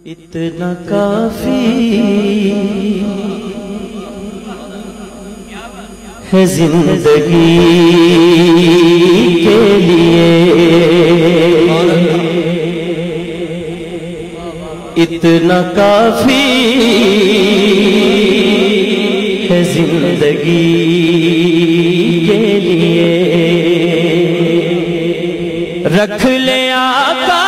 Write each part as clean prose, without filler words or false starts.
اتنا کافی ہے زندگی کے لیے، اتنا کافی ہے زندگی کے لیے، رکھ لے آقا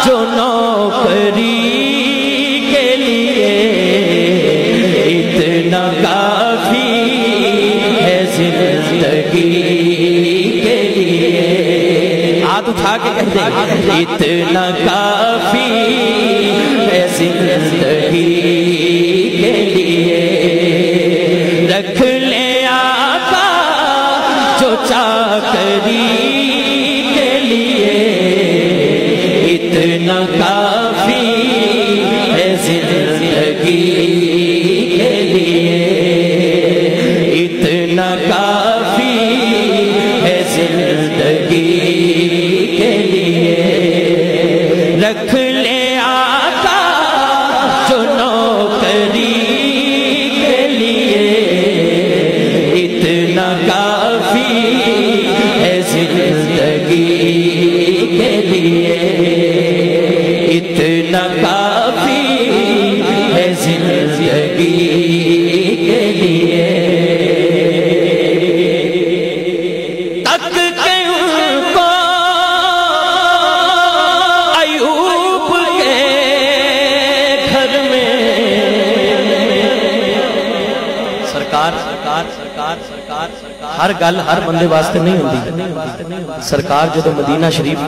جو نوکری کے لیے، اتنا کافی ہے زندگی کے لیے، ہاتھ اٹھا کے کہہ دیں اتنا کافی ہے زندگی کے لیے، رکھ لے آقا جو چاکری کے لیے، اتنا کافی ہے زندگی کے لیے، اتنا کافی ہے زندگی کے لیے، رکھ لے آقا جو نوکری کے لیے، اتنا کافی ہے زندگی کے لیے، اتنا کافی ہے زندگی کے لیے، تک کے ان کو ایوب کے گھر میں سرکار ہر گل ہر بندے واسطے نہیں ہوتی، سرکار جدو مدینہ شریف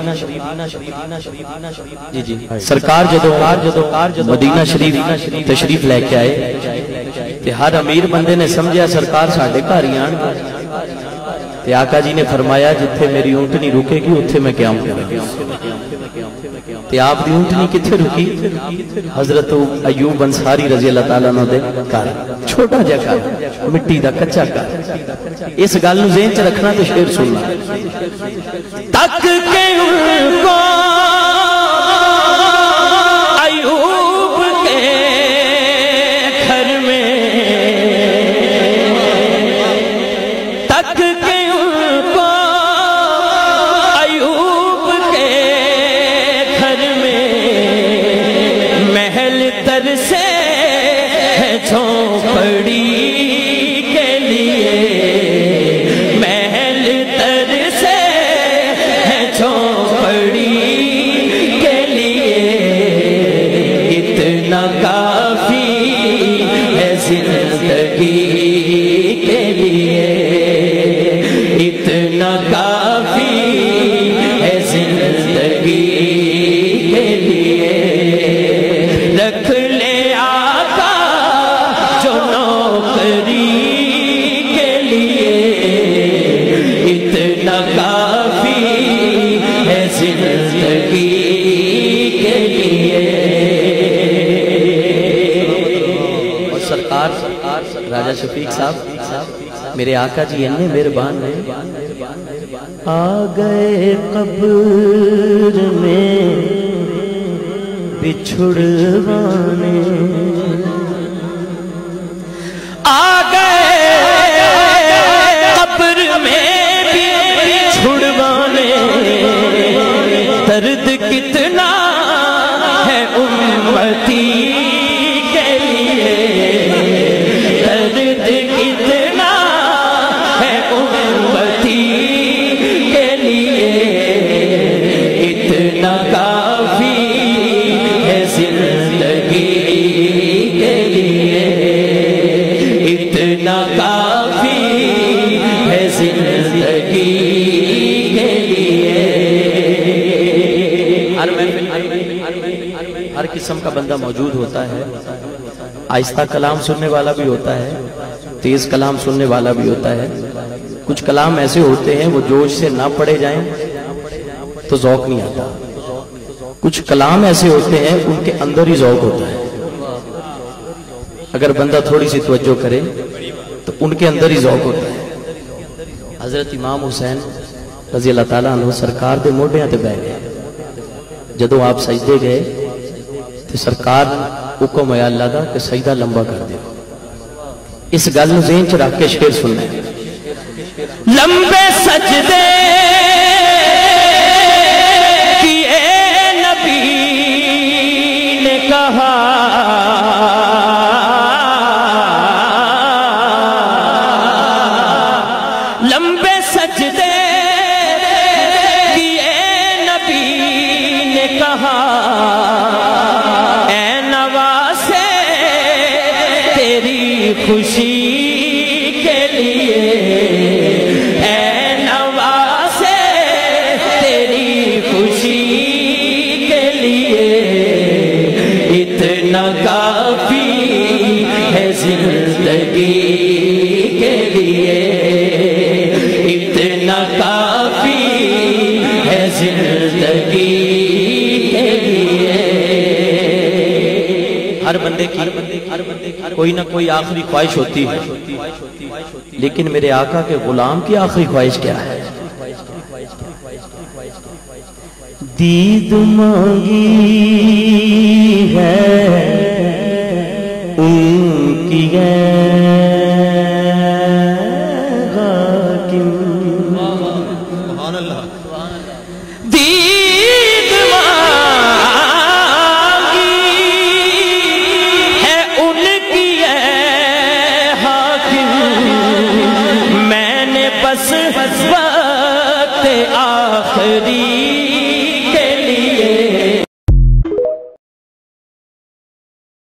جی سرکار جدو مدینہ شریف تشریف لے کے آئے تے ہر امیر بندے نے سمجھا سرکار ساڈے گھر ہی آن گے، تے آقا جی نے فرمایا جتھے میری اونٹنی رکے گی اتھے میں قیام کروں گا، تے آپ دی اونٹنی کتھے رکی؟ حضرت ایوب انصاری رضی اللہ تعالیٰ عنہ دے گھر، چھوٹا جا گھر، مٹی دا کچا گھر، اس گل نو ذہن چ رکھنا تے شعر سننا، تک کے ان کو ایوب کے گھر میں، تک کے ان کو ایوب کے گھر میں، محل تر سے ہے جھونپڑی کے لیے، محل تر سے ہے جھونپڑی کے لیے، اتنا کافی ہے زندگی کے لیے، اتنا کافی ہے زندگی کے لیے، رکھ لے آقا جو نوکری کے لیے، اتنا کافی ہے زندگی کے لیے، اور سرکار راجہ شفیق صاحب میرے آقا جی انہیں مہربان ہیں، آ گئے قبر میں بچھڑوانے، آ گئے قبر میں بچھڑوانے، درد کتنا ہے امتی کے لیے، درد کتنا ہے امتی کے لیے، اتنا کافی ہے زندگی کے لیے، اتنا کافی ہے زندگی کے لیے، ہر قسم کا بندہ موجود ہوتا ہے، آہستہ کلام سننے والا بھی ہوتا ہے، تیز کلام سننے والا بھی ہوتا ہے، کچھ کلام ایسے ہوتے ہیں وہ جوش سے نہ پڑھے جائیں تو ذوق نہیں آتا، کچھ کلام ایسے ہوتے ہیں ان کے اندر ہی ذوق ہوتا ہے، اگر بندہ تھوڑی سی توجہ کرے تو ان کے اندر ہی ذوق ہوتا ہے۔ حضرت امام حسین رضی اللہ تعالیٰ عنہ سرکار دے موڈیاں تے بیٹھ گئے، جدو آپ سجدے گئے تو سرکار حکم ہے اللہ دا کہ سجدہ لمبا کر دے. اس گل نو ذہن چ رکھ کے شعر سننا ہے. لمبے سجدے کیے نبی نے کہا لمبے سجدے کیے نبی نے کہا اے نواسے تیری خوشی کے لیے اے نواسے تیری خوشی کے لیے اتنا کافی ہے زندگی کے لیے اتنا کافی ہے زندگی کے لیے. ہر بندے کی کوئی نہ کوئی آخری خواہش ہوتی ہے لیکن میرے آقا کے غلام کی آخری خواہش کیا ہے؟ دید مانگی ہے ان کی وقت آخری